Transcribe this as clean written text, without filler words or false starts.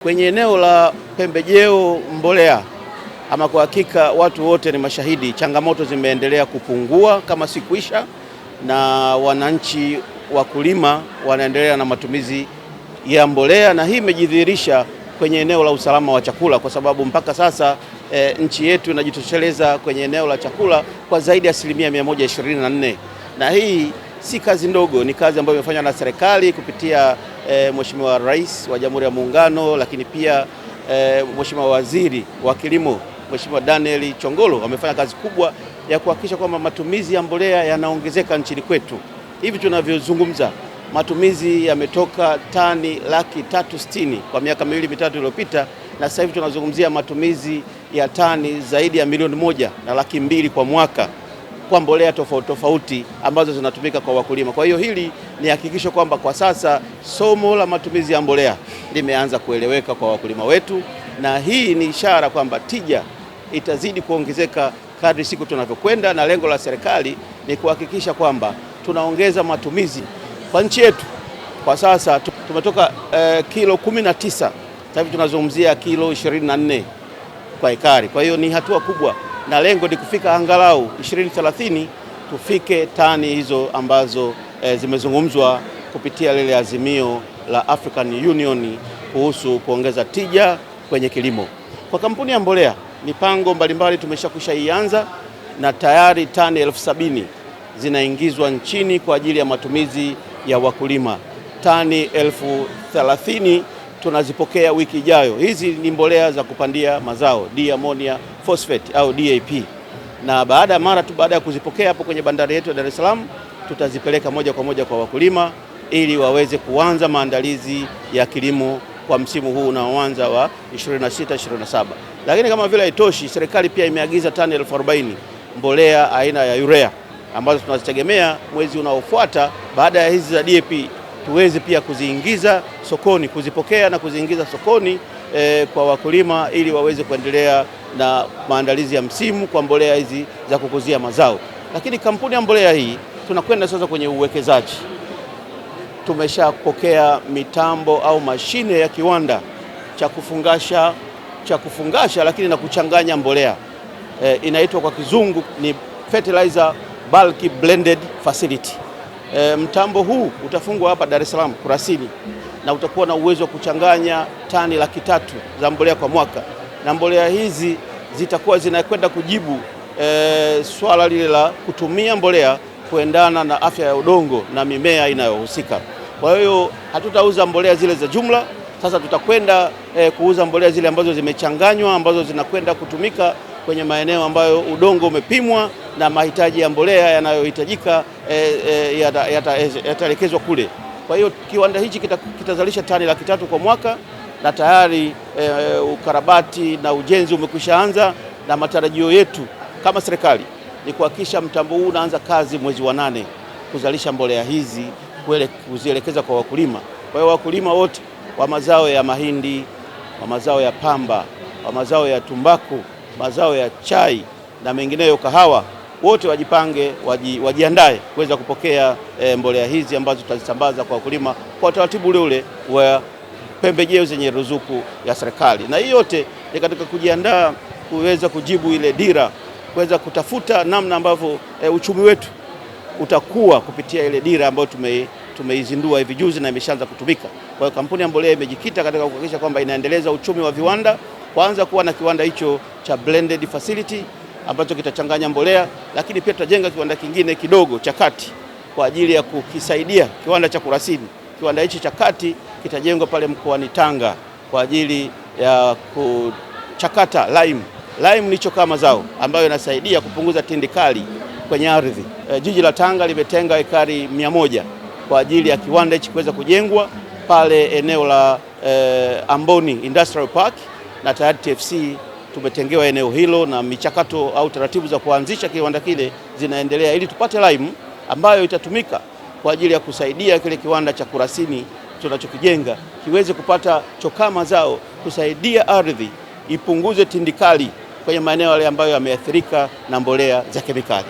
Kwenye eneo la pembejeo mbolea, ama kwa hakika watu wote ni mashahidi, changamoto zimeendelea kupungua kama si kuisha, na wananchi wakulima wanaendelea na matumizi ya mbolea, na hii imejidhihirisha kwenye eneo la usalama wa chakula, kwa sababu mpaka sasa nchi yetu inajitosheleza kwenye eneo la chakula kwa zaidi ya 124%, na hii si kazi ndogo, ni kazi ambayo imefanywa na serikali kupitia Mheshimiwa Rais wa Jamhuri ya Muungano, lakini pia Mheshimiwa Waziri wa Kilimo Mheshimiwa Daniel Chongolo amefanya kazi kubwa ya kuhakikisha kwamba matumizi ya mbolea yanaongezeka nchini kwetu. Hivi tunavyozungumza, matumizi yametoka tani 360,000 kwa miaka miwili mitatu iliyopita, na sasa hivi tunazungumzia matumizi ya tani zaidi ya 1,200,000 kwa mwaka kwa mbolea tofauti tofauti ambazo zinatumika kwa wakulima. Kwa hiyo hili ni hakikisho kwamba kwa sasa somo la matumizi ya mbolea limeanza kueleweka kwa wakulima wetu, na hii ni ishara kwamba tija itazidi kuongezeka kadri siku tunavyokwenda, na lengo la serikali ni kuhakikisha kwamba tunaongeza matumizi kwa nchi yetu. Kwa sasa tumetoka kilo 19, sasa hivi tunazungumzia kilo 24 kwa ekari. Kwa hiyo ni hatua kubwa, na lengo ni kufika angalau 2030 tufike tani hizo ambazo zimezungumzwa kupitia lile azimio la African Union kuhusu kuongeza tija kwenye kilimo. Kwa kampuni ya mbolea, mipango mbalimbali tumeshakwisha ianza, na tayari tani 70,000 zinaingizwa nchini kwa ajili ya matumizi ya wakulima. Tani 30,000 tunazipokea wiki ijayo. Hizi ni mbolea za kupandia mazao, diammonium phosphate au DAP, na baada ya kuzipokea hapo kwenye bandari yetu ya Dar es Salaam, tutazipeleka moja kwa moja kwa wakulima ili waweze kuanza maandalizi ya kilimo kwa msimu huu unaoanza wa 26-27. Lakini kama vile haitoshi, serikali pia imeagiza tani 40,000 mbolea aina ya urea ambazo tunazitegemea mwezi unaofuata baada ya hizi za DAP tuweze pia kuziingiza sokoni, kuzipokea na kuziingiza sokoni kwa wakulima ili waweze kuendelea na maandalizi ya msimu kwa mbolea hizi za kukuzia mazao. Lakini kampuni ya mbolea hii tunakwenda sasa kwenye uwekezaji. Tumeshapokea mitambo au mashine ya kiwanda cha kufungasha lakini na kuchanganya mbolea. Inaitwa kwa kizungu ni fertilizer bulk blended facility. Mtambo huu utafungwa hapa Dar es Salaam Kurasini, na utakuwa na uwezo wa kuchanganya tani 300,000 za mbolea kwa mwaka, na mbolea hizi zitakuwa zinakwenda kujibu swala lile la kutumia mbolea kuendana na afya ya udongo na mimea inayohusika. Kwa hiyo hatutauza mbolea zile za jumla, sasa tutakwenda kuuza mbolea zile ambazo zimechanganywa, ambazo zinakwenda kutumika kwenye maeneo ambayo udongo umepimwa na mahitaji ya mbolea yanayohitajika yataelekezwa kule. Kwa hiyo kiwanda hichi kitazalisha tani 300,000 kwa mwaka, na tayari ukarabati na ujenzi umekwisha anza, na matarajio yetu kama serikali ni kuhakikisha mtambo huu unaanza kazi mwezi wa 8 kuzalisha mbolea hizi kuzielekeza kwa wakulima. Kwa hiyo wakulima wote wa mazao ya mahindi, wa mazao ya pamba, wa mazao ya tumbaku, mazao ya chai na mengineyo, kahawa, wote wajipange, wajiandae kuweza kupokea mbolea hizi ambazo tutazisambaza kwa wakulima kwa utaratibu ule wa pembejeo zenye ruzuku ya serikali. Na hii yote ni katika kujiandaa kuweza kujibu ile dira, kuweza kutafuta namna ambavyo uchumi wetu utakuwa kupitia ile dira ambayo tumeizindua hivi juzi na imeshaanza kutumika. Kwa hiyo kampuni ya mbolea imejikita katika kuhakikisha kwamba inaendeleza uchumi wa viwanda, kwanza kuwa na kiwanda hicho cha blended facility ambacho kitachanganya mbolea, lakini pia tutajenga kiwanda kingine kidogo cha kati kwa ajili ya kukisaidia kiwanda cha Kurasini. Kiwanda hichi cha kati kitajengwa pale mkoani Tanga kwa ajili ya kuchakata lime. Lime ni chokaa mazao ambayo inasaidia kupunguza tindikali kwenye ardhi. Jiji la Tanga limetenga ekari 100 kwa ajili ya kiwanda hichi kuweza kujengwa pale eneo la Amboni Industrial Park, na tayari TFC tumetengewa eneo hilo, na michakato au taratibu za kuanzisha kiwanda kile zinaendelea ili tupate lime ambayo itatumika kwa ajili ya kusaidia kile kiwanda cha Kurasini tunachokijenga kiweze kupata chokaa mazao, kusaidia ardhi ipunguze tindikali kwenye maeneo yale ambayo yameathirika na mbolea za kemikali.